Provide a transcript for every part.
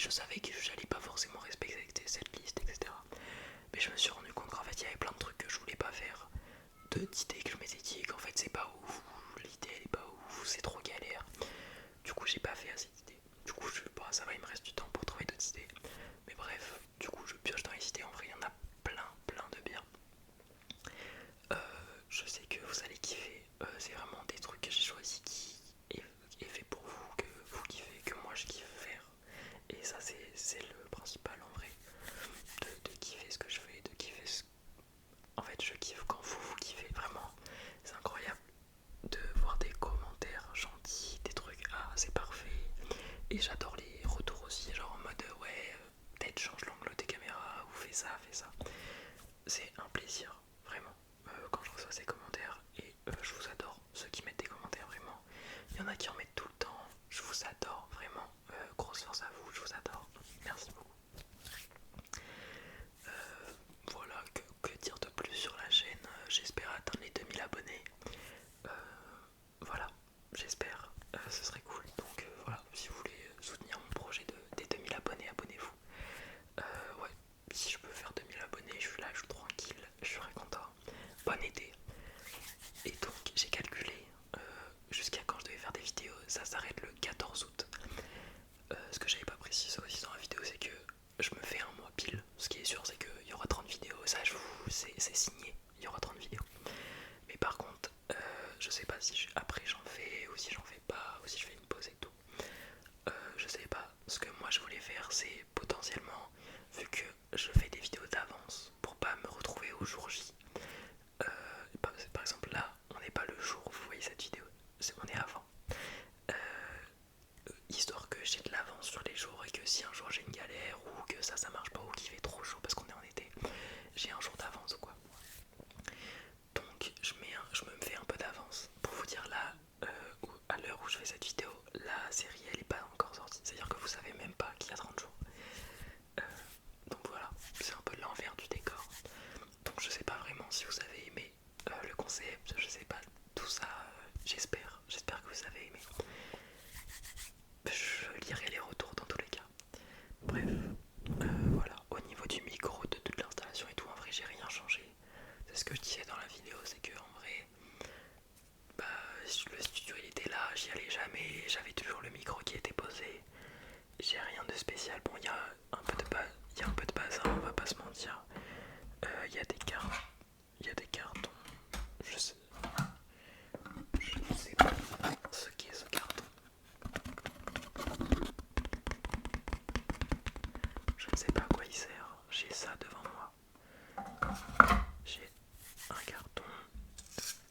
je savais que j'allais pas forcément respecter cette liste, etc. Mais je me suis rendu compte qu'en fait il y avait plein de trucs que je voulais pas faire, d'idées que je m'étais dit qu'en fait c'est pas ouf, l'idée elle est pas ouf, c'est trop galère. Du coup j'ai pas fait assez d'idées. Du coup ça va, il me reste du temps pour trouver d'autres idées. Mais bref, du coup je pioche dans les idées, en vrai il y en a plein de bien. Euh, je sais que vous allez kiffer, c'est vraiment des trucs que j'ai choisis qui est fait pour vous, que vous kiffez, que moi je kiffe faire. Et ça c'est le principal en vrai, de kiffer ce que je fais, de kiffer ce... En fait je kiffe quand vous kiffez, vraiment, c'est incroyable de voir des commentaires gentils, des trucs, ah c'est parfait. Et j'adore les retours aussi, genre en mode ouais, peut-être change l'angle des caméras, ou fais ça, fais ça. C'est un plaisir, vraiment, quand je reçois ces commentaires. Et je vous adore, ceux qui mettent des commentaires, vraiment. Il y en a qui en mettent tout le temps, je vous adore, vraiment. Grosse force à vous, je vous adore. Merci beaucoup. Voilà, que dire de plus sur la chaîne. J'espère atteindre les 2000 abonnés. Euh, voilà, j'espère, ce serait cool. Donc voilà, si vous voulez soutenir mon projet des 2000 abonnés, abonnez-vous. Ouais, si je peux faire 2000 abonnés, je suis là, je suis tranquille, je serai content. Bon été. Et donc j'ai calculé jusqu'à quand je devais faire des vidéos, ça s'arrête le 14 août. Ce que j'avais pas précisé aussi dans la vidéo, c'est que je me fais un mois pile. Ce qui est sûr, c'est qu'il y aura 30 vidéos, ça c'est signé, il y aura 30 vidéos. Mais par contre, je sais pas si après j'en fais ou si j'en fais pas, ou si je fais une pause et tout. Je sais pas. Ce que moi je voulais faire, c'est potentiellement, vu que je fais des vidéos d'avance pour pas me retrouver au jour J. Par exemple là, on n'est pas le jour où vous voyez cette vidéo, on est avant. Histoire que j'ai de l'avance sur les jours et que si un jour j'ai une galère ou que ça marche pas ou qu'il fait trop chaud parce qu'on est en été, j'ai un jour d'avance ou quoi. Donc je me fais un peu d'avance pour vous dire là, à l'heure où je fais cette vidéo, la série elle est pas encore sortie, c'est à dire que vous savez même pas qu'il y a 30 jours. Euh, donc voilà, c'est un peu l'envers du décor. Donc je sais pas vraiment si vous avez aimé le concept, je sais pas tout ça, j'espère que vous avez aimé. Je lirai les retours dans tous les cas. Bref, voilà, au niveau du micro, de toute l'installation et tout, en vrai j'ai rien changé. C'est ce que je disais dans la vidéo, c'est que en vrai, bah, le studio il était là, j'y allais jamais, j'avais toujours le micro qui était posé. J'ai rien de spécial. Bon, il y a un peu de base, on va pas se mentir. Il y a des cartes, il y a des cartons. Je sais, je ne sais pas ce qu'est ce carton. Je ne sais pas à quoi il sert. J'ai ça devant moi. J'ai un carton.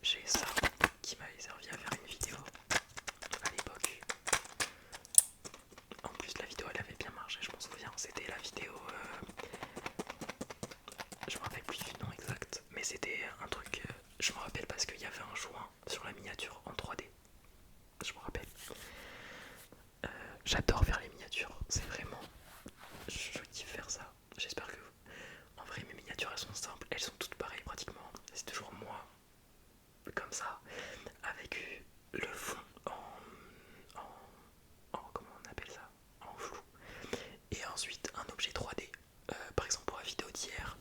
J'ai ça qui m'avait servi à faire une vidéo à l'époque. En plus, la vidéo elle avait bien marché, je m'en souviens. C'était la vidéo. Je me rappelle plus du nom exact, mais c'était un truc. Je me rappelle parce qu'il y avait un joint sur la miniature en 3D. Je me rappelle. J'adore faire les miniatures, c'est vraiment. Je kiffe faire ça. J'espère que en vrai mes miniatures elles sont simples, elles sont toutes pareilles pratiquement. C'est toujours moi comme ça, avec le fond comment on appelle ça, en flou. Et ensuite un objet 3D. Par exemple pour la vidéo d'hier,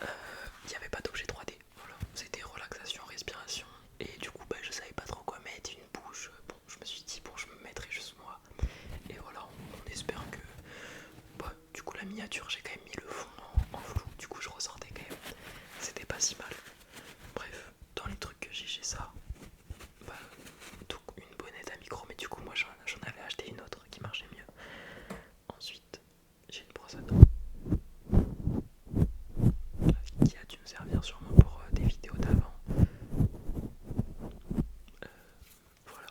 il n'y avait pas d'objet 3D. Voilà. C'était relaxation, respiration. Et du coup je savais pas trop quoi mettre, une bouche. Bon, je me suis dit bon je me mettrai juste moi. Et voilà, on espère que du coup la miniature j'ai quand même mis le fond en flou. Du coup je ressortais quand même. C'était pas si mal. Bref, dans les trucs que j'ai ça, donc une bonnette à micro, mais du coup moi j'en avais acheté une autre qui marchait mieux. Ensuite j'ai une brosse à dents qui a dû me servir sûrement pour des vidéos d'avant. Voilà,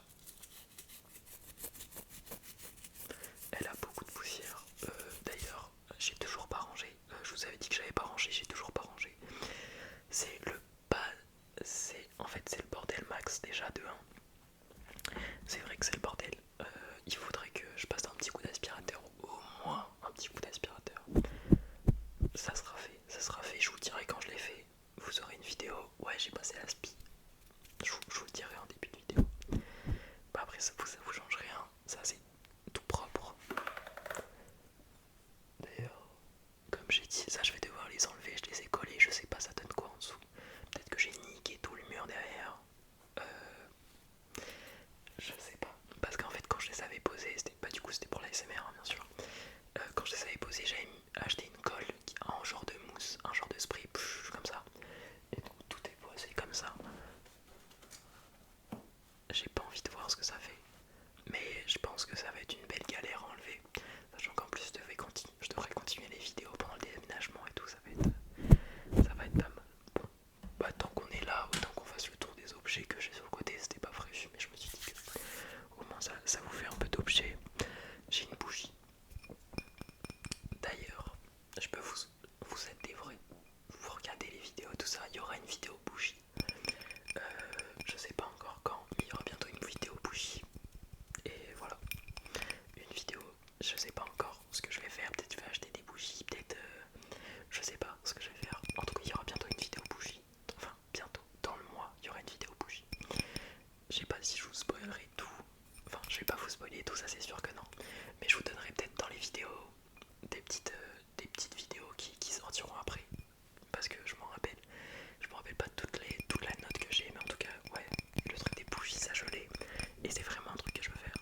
elle a beaucoup de poussière. D'ailleurs j'ai toujours pas rangé. Je vous avais dit que j'avais pas rangé, j'ai toujours pas rangé. C'est le pas, c'est le bordel max déjà de 1. C'est vrai que c'est le bordel. Il faudrait que je passe un petit coup d'aspirateur, au moins un petit coup d'aspirateur. Ça sera fait, je vous le dirai quand je l'ai fait. Vous aurez une vidéo, ouais j'ai passé l'aspi. Je vous le dirai en début de vidéo. Bah après ça vous change rien, ça c'est tout propre. ça c'est sûr que non. Mais je vous donnerai peut-être dans les vidéos des petites vidéos qui sortiront après. Parce que je me rappelle pas toute la note que j'ai, mais en tout cas, ouais, le truc des bougies, ça je l'ai. Et c'est vraiment un truc que je veux faire.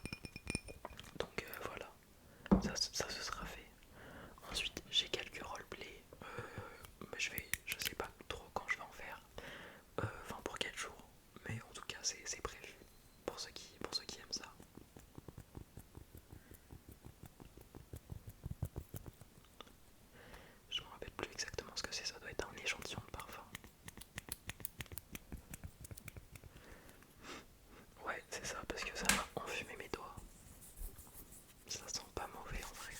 Donc voilà, ça ce sera fait. Ensuite, j'ai quelques roleplays. Mais je sais pas trop quand je vais en faire. Enfin, pour quel jour. Mais en tout cas, c'est prévu. Pour ceux qui aiment ça. Je me rappelle plus exactement ce que c'est. Ça doit être un échantillon de parfum. Ouais, c'est ça, parce que ça m'a enfumé mes doigts. Ça sent pas mauvais en vrai.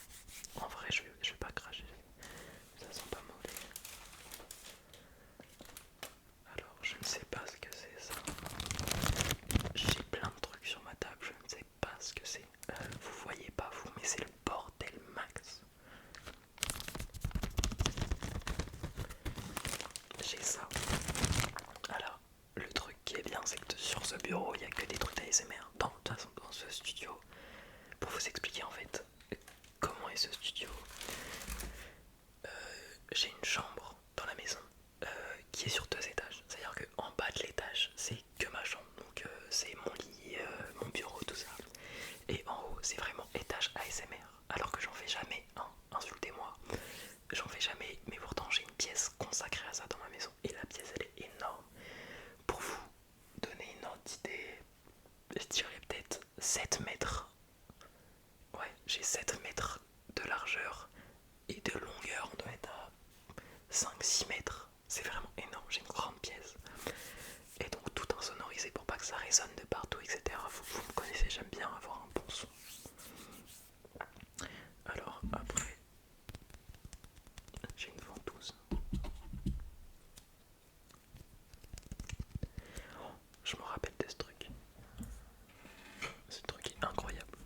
En vrai, je vais pas cracher. Ça sent pas mauvais. Alors, je ne sais pas ce que c'est ça. J'ai plein de trucs sur ma table, je ne sais pas ce que c'est. Vous voyez pas vous, mais c'est le bordel max. J'ai ça. Alors, le truc qui est bien, c'est que sur ce bureau, il n'y a que des trucs d'ASMR. De toute façon, dans ce studio, pour vous expliquer en fait comment est ce studio, j'ai une chambre dans la maison qui est sur 2 étages. C'est-à-dire qu'en bas de l'étage, c'est que ma chambre. Donc c'est mon lit, mon bureau, tout ça. Et en haut, c'est vraiment étage ASMR. Alors que j'en fais jamais, hein, insultez-moi. J'en fais jamais, mais pourtant j'ai une pièce consacrée à ça dans ma maison. Et la pièce, elle est énorme. Pour vous donner une ordre d'idée, je dirais peut-être 7 mètres. Ouais, j'ai 7 mètres de largeur et de longueur, on doit être à 5-6 mètres. C'est vraiment énorme, j'ai une grande pièce. Et donc tout insonorisé pour pas que ça résonne de partout, etc. Vous me connaissez, j'aime bien avoir un bon son. Alors après, j'ai une ventouse. Oh, je me rappelle de ce truc. Ce truc est incroyable.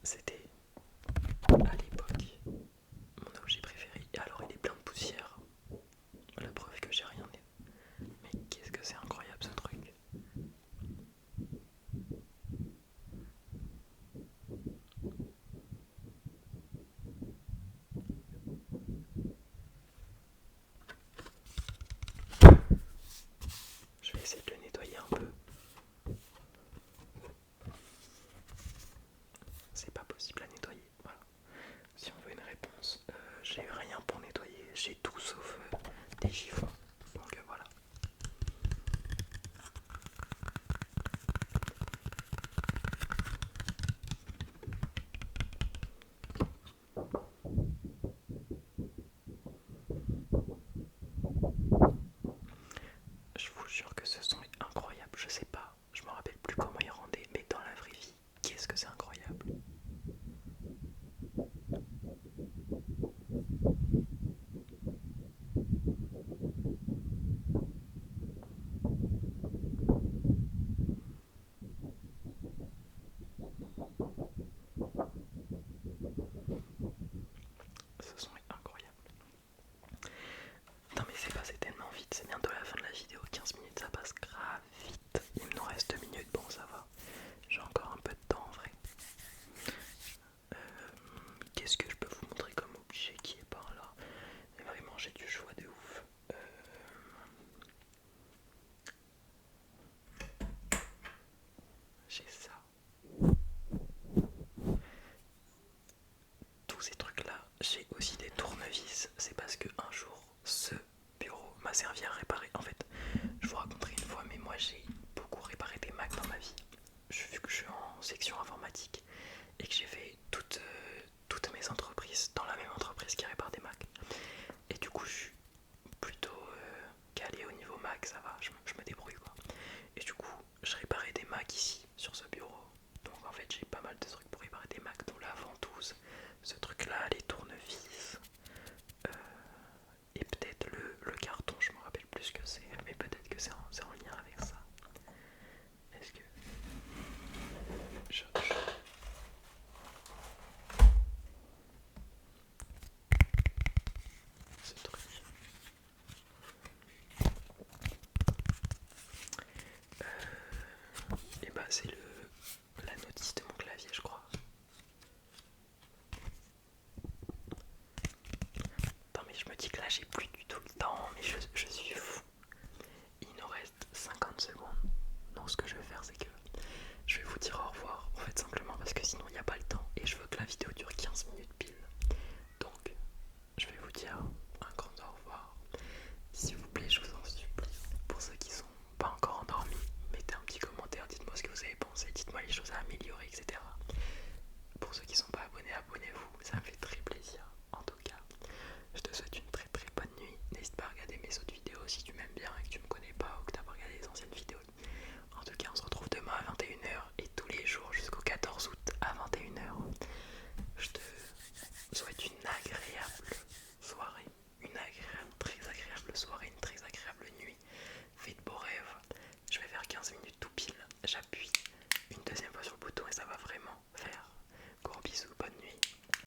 C'était à l'époque mon objet préféré. Et alors il est plein de poussière. La preuve que j'ai rien dit. Mais qu'est-ce que c'est incroyable ce truc. Je vais essayer de le nettoyer un peu. C'est pas possible à nettoyer. Voilà. Si on veut une réponse, j'ai rien pour nettoyer. J'ai tout sauf des chiffons. Donc voilà. Je vous jure que ce son est incroyable. Je sais pas, je me rappelle plus comment il rendait, mais dans la vraie vie, qu'est-ce que c'est incroyable. Ce son est incroyable. Non mais c'est passé tellement vite, c'est bientôt la fin de la vidéo, 15 minutes ça passe grave vite. Il me reste 2 minutes, bon ça va. J'ai encore un peu de temps en vrai. Qu'est-ce que je peux vous montrer comme objet qui est par là? Et vraiment j'ai du choix de ouf. J'ai ça. Tous ces trucs là. J'ai aussi des tournevis. C'est parce que un jour ce bureau m'a servi à réparer. En fait, je vous raconterai une fois, mais moi j'ai beaucoup réparé des Macs dans ma vie. Vu que je suis en section informatique et que j'ai fait toutes mes entreprises dans la même entreprise qui répare des Macs. Et du coup, je suis plutôt calé au niveau Mac, ça va, je me débrouille quoi. Et du coup, je réparais des Macs ici, sur ce bureau. Donc en fait, j'ai pas mal de trucs pour réparer des Macs, dont la ventouse, ce truc là, les tournevis, et peut-être le carton, je me rappelle plus ce que c'est, mais peut-être que c'est en lien avec ça. Est-ce que... je vais vous dire au revoir, en fait simplement parce que sinon il n'y a pas le temps et je veux que la vidéo dure 15 minutes pile. Donc je vais vous dire